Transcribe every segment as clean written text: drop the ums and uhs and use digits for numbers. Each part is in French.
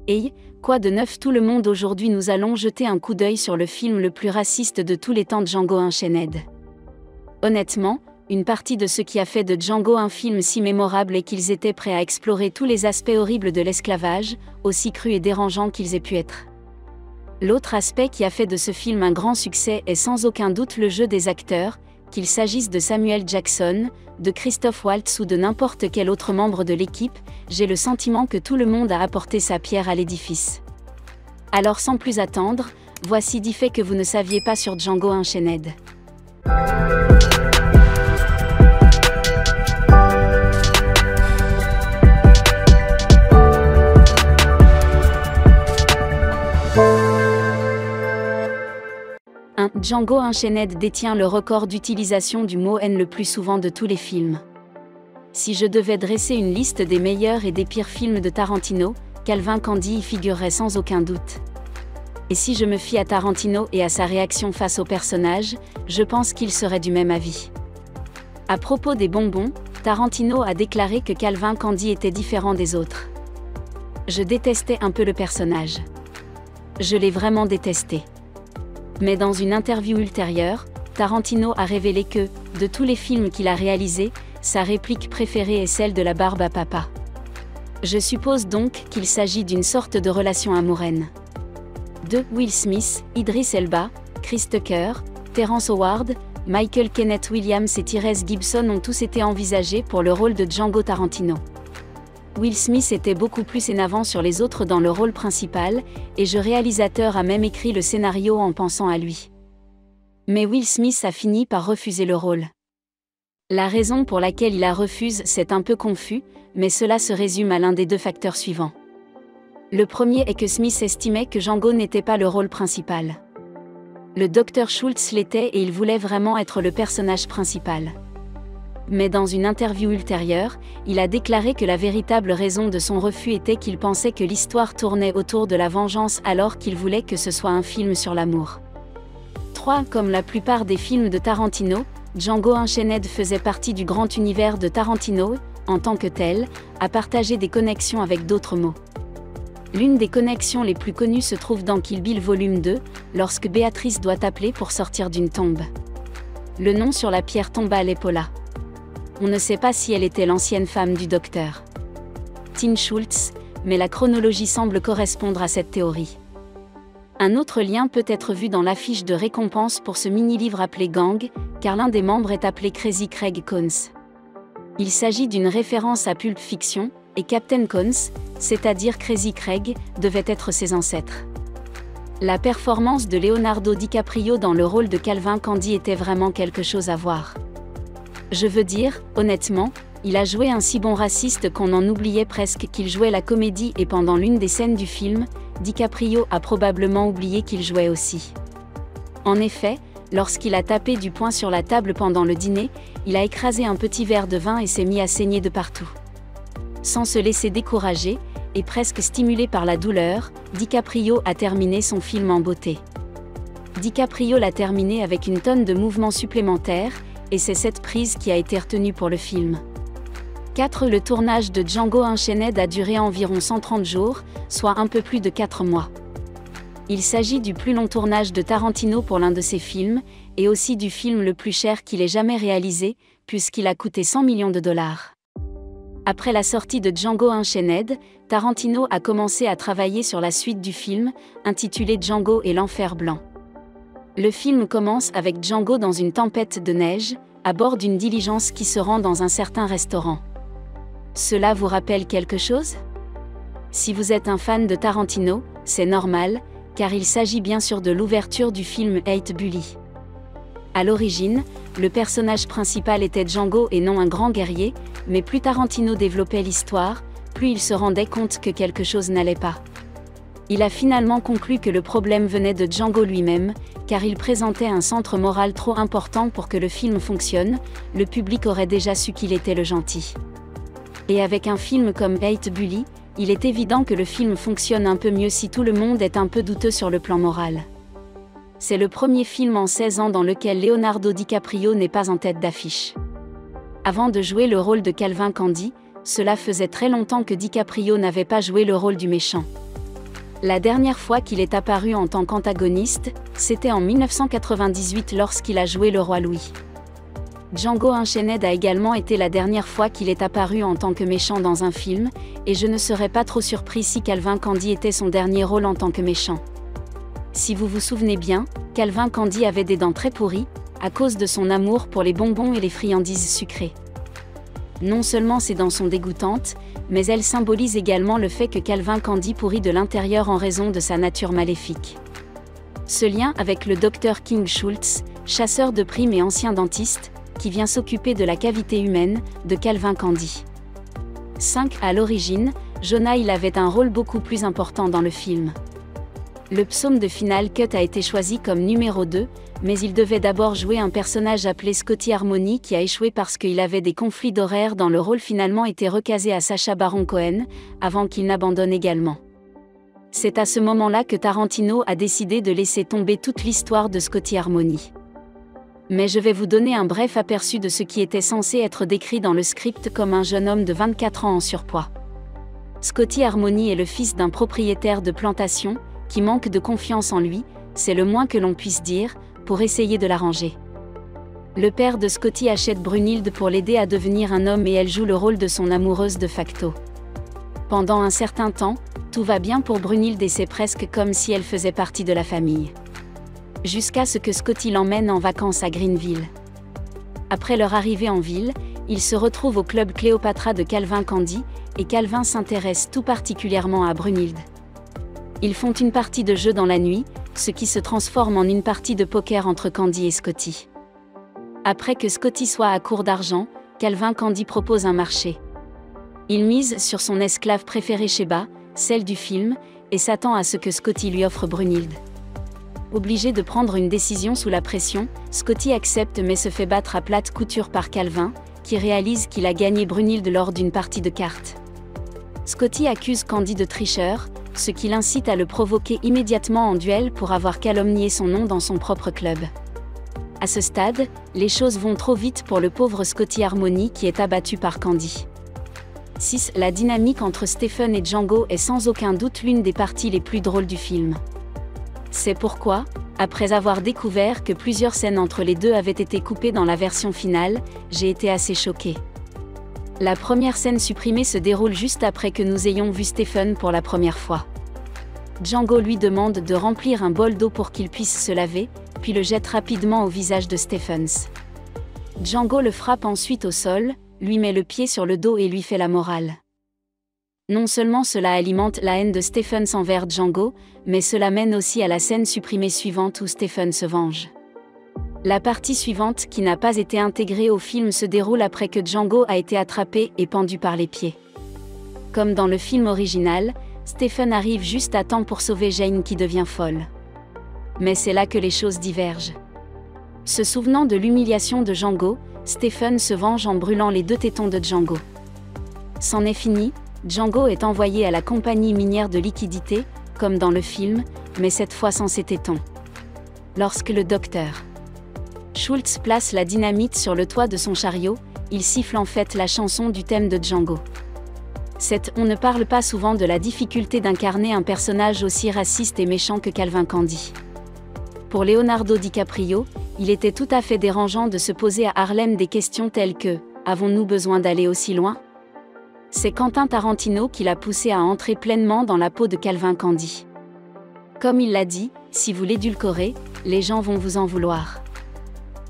Hey, quoi de neuf tout le monde aujourd'hui? Nous allons jeter un coup d'œil sur le film le plus raciste de tous les temps, Django Unchained. Honnêtement, une partie de ce qui a fait de Django un film si mémorable est qu'ils étaient prêts à explorer tous les aspects horribles de l'esclavage, aussi crus et dérangeants qu'ils aient pu être. L'autre aspect qui a fait de ce film un grand succès est sans aucun doute le jeu des acteurs, qu'il s'agisse de Samuel Jackson, de Christoph Waltz ou de n'importe quel autre membre de l'équipe, j'ai le sentiment que tout le monde a apporté sa pierre à l'édifice. Alors sans plus attendre, voici 10 faits que vous ne saviez pas sur Django Unchained. Django Unchained détient le record d'utilisation du mot haine le plus souvent de tous les films. Si je devais dresser une liste des meilleurs et des pires films de Tarantino, Calvin Candy y figurerait sans aucun doute. Et si je me fie à Tarantino et à sa réaction face au personnage, je pense qu'il serait du même avis. À propos des bonbons, Tarantino a déclaré que Calvin Candy était différent des autres. Je détestais un peu le personnage. Je l'ai vraiment détesté. Mais dans une interview ultérieure, Tarantino a révélé que, de tous les films qu'il a réalisés, sa réplique préférée est celle de la barbe à papa. Je suppose donc qu'il s'agit d'une sorte de relation amoureuse. Will Smith, Idris Elba, Chris Tucker, Terrence Howard, Michael Kenneth Williams et Tyrese Gibson ont tous été envisagés pour le rôle de Django Tarantino. Will Smith était beaucoup plus en avance sur les autres dans le rôle principal, et le réalisateur a même écrit le scénario en pensant à lui. Mais Will Smith a fini par refuser le rôle. La raison pour laquelle il a refusé, c'est un peu confus, mais cela se résume à l'un des deux facteurs suivants. Le premier est que Smith estimait que Django n'était pas le rôle principal. Le Dr Schultz l'était et il voulait vraiment être le personnage principal. Mais dans une interview ultérieure, il a déclaré que la véritable raison de son refus était qu'il pensait que l'histoire tournait autour de la vengeance alors qu'il voulait que ce soit un film sur l'amour. 3. Comme la plupart des films de Tarantino, Django Unchained faisait partie du grand univers de Tarantino, en tant que tel, a partagé des connexions avec d'autres mots. L'une des connexions les plus connues se trouve dans Kill Bill Volume 2, lorsque Béatrice doit appeler pour sortir d'une tombe. Le nom sur la pierre tombale est Paula. On ne sait pas si elle était l'ancienne femme du docteur Tin Schultz, mais la chronologie semble correspondre à cette théorie. Un autre lien peut être vu dans l'affiche de récompense pour ce mini-livre appelé Gang, car l'un des membres est appelé Crazy Craig Coones. Il s'agit d'une référence à Pulp Fiction, et Captain Coones, c'est-à-dire Crazy Craig, devait être ses ancêtres. La performance de Leonardo DiCaprio dans le rôle de Calvin Candy était vraiment quelque chose à voir. Je veux dire, honnêtement, il a joué un si bon raciste qu'on en oubliait presque qu'il jouait la comédie et pendant l'une des scènes du film, DiCaprio a probablement oublié qu'il jouait aussi. En effet, lorsqu'il a tapé du poing sur la table pendant le dîner, il a écrasé un petit verre de vin et s'est mis à saigner de partout. Sans se laisser décourager, et presque stimulé par la douleur, DiCaprio a terminé son film en beauté. DiCaprio l'a terminé avec une tonne de mouvements supplémentaires, et c'est cette prise qui a été retenue pour le film. 4. Le tournage de Django Unchained a duré environ 130 jours, soit un peu plus de 4 mois. Il s'agit du plus long tournage de Tarantino pour l'un de ses films, et aussi du film le plus cher qu'il ait jamais réalisé, puisqu'il a coûté 100 millions de dollars. Après la sortie de Django Unchained, Tarantino a commencé à travailler sur la suite du film, intitulé Django et l'Enfer Blanc. Le film commence avec Django dans une tempête de neige, à bord d'une diligence qui se rend dans un certain restaurant. Cela vous rappelle quelque chose? Si vous êtes un fan de Tarantino, c'est normal, car il s'agit bien sûr de l'ouverture du film Hate Bully. À l'origine, le personnage principal était Django et non un grand guerrier, mais plus Tarantino développait l'histoire, plus il se rendait compte que quelque chose n'allait pas. Il a finalement conclu que le problème venait de Django lui-même, car il présentait un centre moral trop important pour que le film fonctionne, le public aurait déjà su qu'il était le gentil. Et avec un film comme Hate Bully, il est évident que le film fonctionne un peu mieux si tout le monde est un peu douteux sur le plan moral. C'est le premier film en 16 ans dans lequel Leonardo DiCaprio n'est pas en tête d'affiche. Avant de jouer le rôle de Calvin Candy, cela faisait très longtemps que DiCaprio n'avait pas joué le rôle du méchant. La dernière fois qu'il est apparu en tant qu'antagoniste, c'était en 1998 lorsqu'il a joué le roi Louis. Django Unchained a également été la dernière fois qu'il est apparu en tant que méchant dans un film, et je ne serais pas trop surpris si Calvin Candie était son dernier rôle en tant que méchant. Si vous vous souvenez bien, Calvin Candie avait des dents très pourries, à cause de son amour pour les bonbons et les friandises sucrées. Non seulement ses dents sont dégoûtantes, mais elles symbolisent également le fait que Calvin Candie pourrit de l'intérieur en raison de sa nature maléfique. Ce lien avec le Dr King Schultz, chasseur de primes et ancien dentiste, qui vient s'occuper de la cavité humaine, de Calvin Candie. 5. À l'origine, Jonah Hill avait un rôle beaucoup plus important dans le film. Le psaume de Final Cut a été choisi comme numéro 2, mais il devait d'abord jouer un personnage appelé Scotty Harmony qui a échoué parce qu'il avait des conflits d'horaire dans le rôle finalement été recasé à Sacha Baron Cohen, avant qu'il n'abandonne également. C'est à ce moment-là que Tarantino a décidé de laisser tomber toute l'histoire de Scotty Harmony. Mais je vais vous donner un bref aperçu de ce qui était censé être décrit dans le script comme un jeune homme de 24 ans en surpoids. Scotty Harmony est le fils d'un propriétaire de plantation, qui manque de confiance en lui, c'est le moins que l'on puisse dire, pour essayer de l'arranger. Le père de Scotty achète Brunhilde pour l'aider à devenir un homme et elle joue le rôle de son amoureuse de facto. Pendant un certain temps, tout va bien pour Brunhilde et c'est presque comme si elle faisait partie de la famille. Jusqu'à ce que Scotty l'emmène en vacances à Greenville. Après leur arrivée en ville, ils se retrouvent au club Cléopatra de Calvin Candie, et Calvin s'intéresse tout particulièrement à Brunhilde. Ils font une partie de jeu dans la nuit, ce qui se transforme en une partie de poker entre Candie et Scotty. Après que Scotty soit à court d'argent, Calvin Candie propose un marché. Il mise sur son esclave préférée Sheba, celle du film, et s'attend à ce que Scotty lui offre Brunhilde. Obligé de prendre une décision sous la pression, Scotty accepte mais se fait battre à plate couture par Calvin, qui réalise qu'il a gagné Brunhilde lors d'une partie de cartes. Scotty accuse Candie de tricheur, ce qui l'incite à le provoquer immédiatement en duel pour avoir calomnié son nom dans son propre club. À ce stade, les choses vont trop vite pour le pauvre Scotty Harmony qui est abattu par Candie. 6. La dynamique entre Stephen et Django est sans aucun doute l'une des parties les plus drôles du film. C'est pourquoi, après avoir découvert que plusieurs scènes entre les deux avaient été coupées dans la version finale, j'ai été assez choquée. La première scène supprimée se déroule juste après que nous ayons vu Stephen pour la première fois. Django lui demande de remplir un bol d'eau pour qu'il puisse se laver, puis le jette rapidement au visage de Stephens. Django le frappe ensuite au sol, lui met le pied sur le dos et lui fait la morale. Non seulement cela alimente la haine de Stephens envers Django, mais cela mène aussi à la scène supprimée suivante où Stephen se venge. La partie suivante, qui n'a pas été intégrée au film, se déroule après que Django a été attrapé et pendu par les pieds. Comme dans le film original, Stephen arrive juste à temps pour sauver Jane qui devient folle. Mais c'est là que les choses divergent. Se souvenant de l'humiliation de Django, Stephen se venge en brûlant les 2 tétons de Django. C'en est fini, Django est envoyé à la compagnie minière de liquidité, comme dans le film, mais cette fois sans ses tétons. Lorsque le docteur Schultz place la dynamite sur le toit de son chariot, il siffle en fait la chanson du thème de Django. On ne parle pas souvent de la difficulté d'incarner un personnage aussi raciste et méchant que Calvin Candie. Pour Leonardo DiCaprio, il était tout à fait dérangeant de se poser à Harlem des questions telles que « Avons-nous besoin d'aller aussi loin ?» C'est Quentin Tarantino qui l'a poussé à entrer pleinement dans la peau de Calvin Candie. Comme il l'a dit, si vous l'édulcorez, les gens vont vous en vouloir.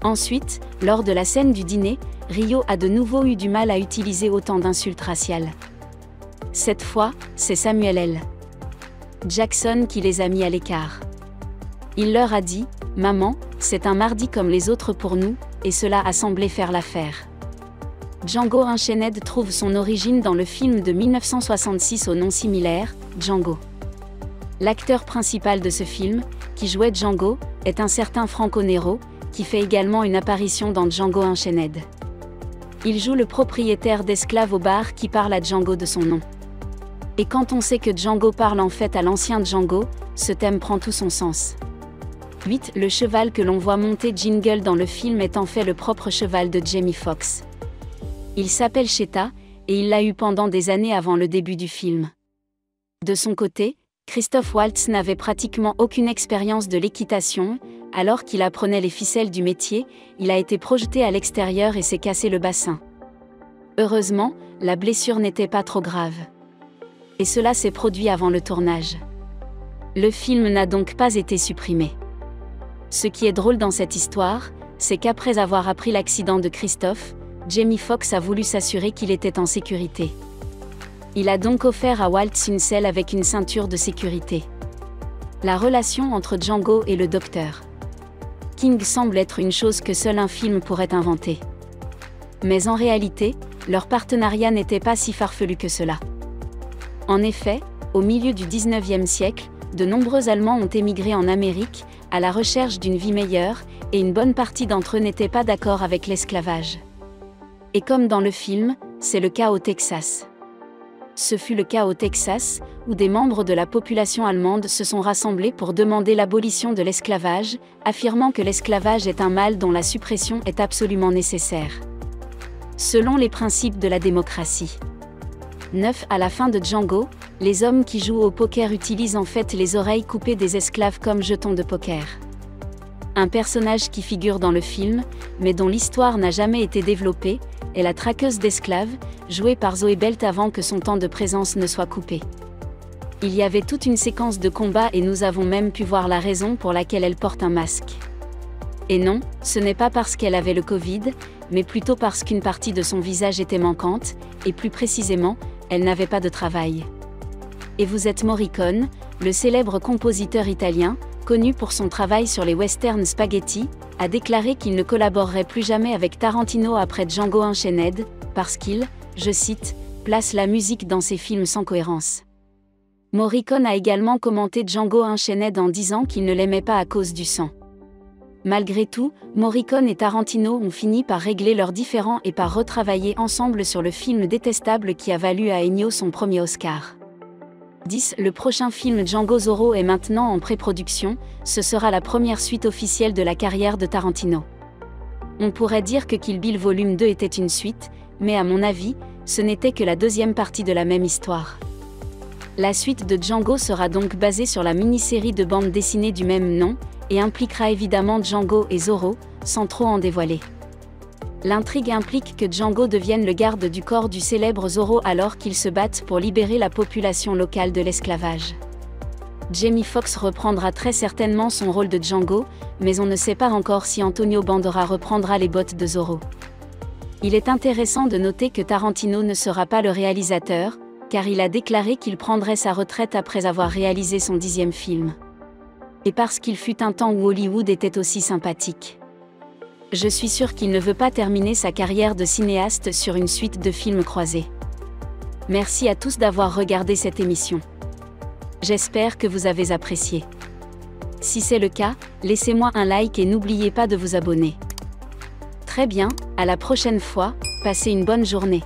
Ensuite, lors de la scène du dîner, Rio a de nouveau eu du mal à utiliser autant d'insultes raciales. Cette fois, c'est Samuel L. Jackson qui les a mis à l'écart. Il leur a dit « Maman, c'est un mardi comme les autres pour nous », et cela a semblé faire l'affaire. Django Unchained trouve son origine dans le film de 1966 au nom similaire, Django. L'acteur principal de ce film, qui jouait Django, est un certain Franco Nero, qui fait également une apparition dans Django Unchained. Il joue le propriétaire d'esclaves au bar qui parle à Django de son nom. Et quand on sait que Django parle en fait à l'ancien Django, ce thème prend tout son sens. 8. Le cheval que l'on voit monter Jingle dans le film est en fait le propre cheval de Jamie Foxx. Il s'appelle Cheetah, et il l'a eu pendant des années avant le début du film. De son côté, Christoph Waltz n'avait pratiquement aucune expérience de l'équitation, alors qu'il apprenait les ficelles du métier, il a été projeté à l'extérieur et s'est cassé le bassin. Heureusement, la blessure n'était pas trop grave. Et cela s'est produit avant le tournage. Le film n'a donc pas été supprimé. Ce qui est drôle dans cette histoire, c'est qu'après avoir appris l'accident de Christoph, Jamie Foxx a voulu s'assurer qu'il était en sécurité. Il a donc offert à Waltz une selle avec une ceinture de sécurité. La relation entre Django et le Dr. King semble être une chose que seul un film pourrait inventer. Mais en réalité, leur partenariat n'était pas si farfelu que cela. En effet, au milieu du XIXe siècle, de nombreux Allemands ont émigré en Amérique, à la recherche d'une vie meilleure, et une bonne partie d'entre eux n'étaient pas d'accord avec l'esclavage. Et comme dans le film, c'est le cas au Texas. Ce fut le cas au Texas, où des membres de la population allemande se sont rassemblés pour demander l'abolition de l'esclavage, affirmant que l'esclavage est un mal dont la suppression est absolument nécessaire. Selon les principes de la démocratie. 9. À la fin de Django, les hommes qui jouent au poker utilisent en fait les oreilles coupées des esclaves comme jetons de poker. Un personnage qui figure dans le film, mais dont l'histoire n'a jamais été développée, est la traqueuse d'esclaves, jouée par Zoé Belt avant que son temps de présence ne soit coupé. Il y avait toute une séquence de combat et nous avons même pu voir la raison pour laquelle elle porte un masque. Et non, ce n'est pas parce qu'elle avait le Covid, mais plutôt parce qu'une partie de son visage était manquante, et plus précisément, elle n'avait pas de travail. Et vous êtes Morricone, le célèbre compositeur italien, connu pour son travail sur les westerns spaghetti, a déclaré qu'il ne collaborerait plus jamais avec Tarantino après Django Unchained, parce qu'il, je cite, place la musique dans ses films sans cohérence. Morricone a également commenté Django Unchained en disant qu'il ne l'aimait pas à cause du sang. Malgré tout, Morricone et Tarantino ont fini par régler leurs différends et par retravailler ensemble sur le film détestable qui a valu à Ennio son premier Oscar. 10. Le prochain film Django Zorro est maintenant en pré-production, ce sera la première suite officielle de la carrière de Tarantino. On pourrait dire que Kill Bill Volume 2 était une suite, mais à mon avis, ce n'était que la deuxième partie de la même histoire. La suite de Django sera donc basée sur la mini-série de bande dessinée du même nom, et impliquera évidemment Django et Zorro, sans trop en dévoiler. L'intrigue implique que Django devienne le garde du corps du célèbre Zorro alors qu'ils se battent pour libérer la population locale de l'esclavage. Jamie Foxx reprendra très certainement son rôle de Django, mais on ne sait pas encore si Antonio Banderas reprendra les bottes de Zorro. Il est intéressant de noter que Tarantino ne sera pas le réalisateur, car il a déclaré qu'il prendrait sa retraite après avoir réalisé son 10e film. Et parce qu'il fut un temps où Hollywood était aussi sympathique. Je suis sûr qu'il ne veut pas terminer sa carrière de cinéaste sur une suite de films croisés. Merci à tous d'avoir regardé cette émission. J'espère que vous avez apprécié. Si c'est le cas, laissez-moi un like et n'oubliez pas de vous abonner. Très bien, à la prochaine fois, passez une bonne journée.